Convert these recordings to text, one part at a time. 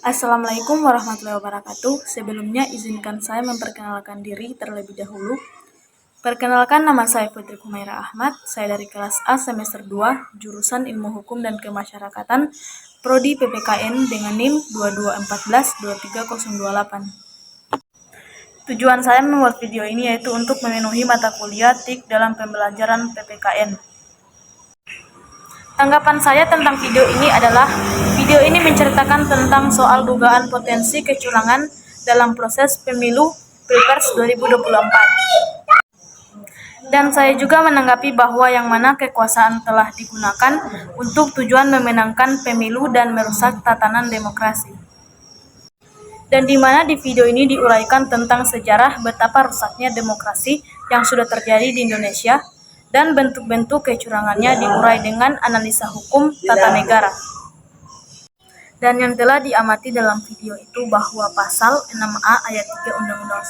Assalamualaikum warahmatullahi wabarakatuh. Sebelumnya izinkan saya memperkenalkan diri terlebih dahulu. Perkenalkan, nama saya Putri Kumaira Ahmad. Saya dari kelas A semester 2, jurusan Ilmu Hukum dan Kemasyarakatan, Prodi PPKN dengan NIM 2214-23028. Tujuan saya membuat video ini yaitu untuk memenuhi mata kuliah TIK dalam pembelajaran PPKN. Tanggapan saya tentang video ini adalah, video ini menceritakan tentang soal dugaan potensi kecurangan dalam proses pemilu Pilpres 2024. Dan saya juga menanggapi bahwa yang mana kekuasaan telah digunakan untuk tujuan memenangkan pemilu dan merusak tatanan demokrasi. Dan di mana di video ini diuraikan tentang sejarah betapa rusaknya demokrasi yang sudah terjadi di Indonesia, dan bentuk-bentuk kecurangannya diurai dengan analisa hukum tata negara. Dan yang telah diamati dalam video itu bahwa pasal 6A ayat 3 Undang-Undang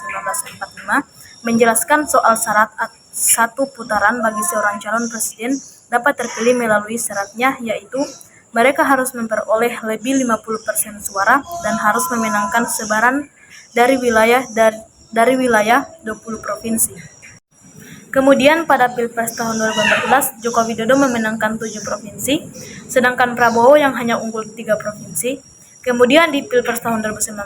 1945 menjelaskan soal syarat satu putaran bagi seorang calon presiden dapat terpilih melalui syaratnya, yaitu mereka harus memperoleh lebih 50% suara dan harus memenangkan sebaran dari wilayah 20 provinsi. Kemudian pada Pilpres tahun 2014, Joko Widodo memenangkan 7 provinsi, sedangkan Prabowo yang hanya unggul 3 provinsi. Kemudian di Pilpres tahun 2019,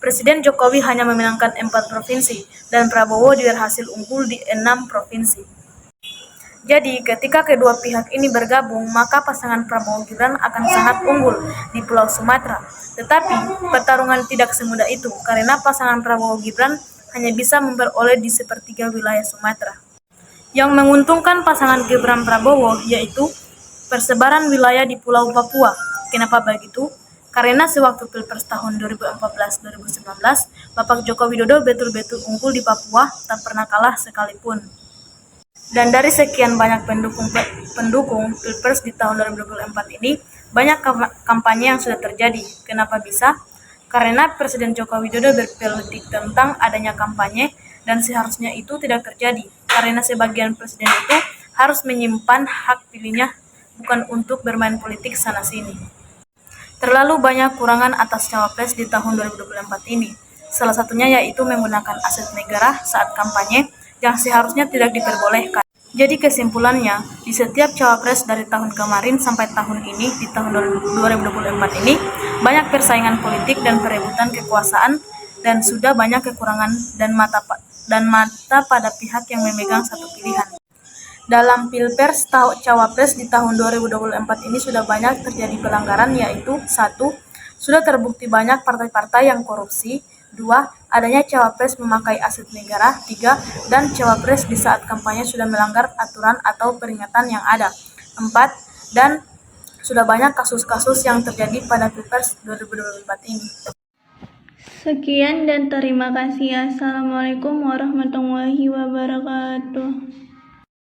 Presiden Jokowi hanya memenangkan 4 provinsi, dan Prabowo berhasil unggul di 6 provinsi. Jadi, ketika kedua pihak ini bergabung, maka pasangan Prabowo Gibran akan sangat unggul di Pulau Sumatera. Tetapi, pertarungan tidak semudah itu, karena pasangan Prabowo Gibran hanya bisa memperoleh di sepertiga wilayah Sumatera. Yang menguntungkan pasangan Gibran Prabowo yaitu persebaran wilayah di Pulau Papua. Kenapa begitu? Karena sewaktu Pilpres tahun 2014-2019, Bapak Joko Widodo betul-betul unggul di Papua, tak pernah kalah sekalipun. Dan dari sekian banyak pendukung Pilpres di tahun 2024 ini, banyak kampanye yang sudah terjadi. Kenapa bisa? Karena Presiden Joko Widodo berpolitik tentang adanya kampanye, dan seharusnya itu tidak terjadi, karena sebagian presiden itu harus menyimpan hak pilihnya, bukan untuk bermain politik sana-sini. Terlalu banyak kurangan atas cawapres di tahun 2024 ini. Salah satunya yaitu menggunakan aset negara saat kampanye, yang seharusnya tidak diperbolehkan. Jadi kesimpulannya, di setiap cawapres dari tahun kemarin sampai tahun ini, di tahun 2024 ini, banyak persaingan politik dan perebutan kekuasaan, dan sudah banyak kekurangan dan mata pada pihak yang memegang satu pilihan. Dalam Pilpres cawapres di tahun 2024 ini sudah banyak terjadi pelanggaran, yaitu 1. Sudah terbukti banyak partai-partai yang korupsi. 2. Adanya cawapres memakai aset negara. 3. Dan cawapres di saat kampanye sudah melanggar aturan atau peringatan yang ada. 4. Dan sudah banyak kasus-kasus yang terjadi pada Pilpres 2024 ini. Sekian dan terima kasih. Assalamualaikum warahmatullahi wabarakatuh.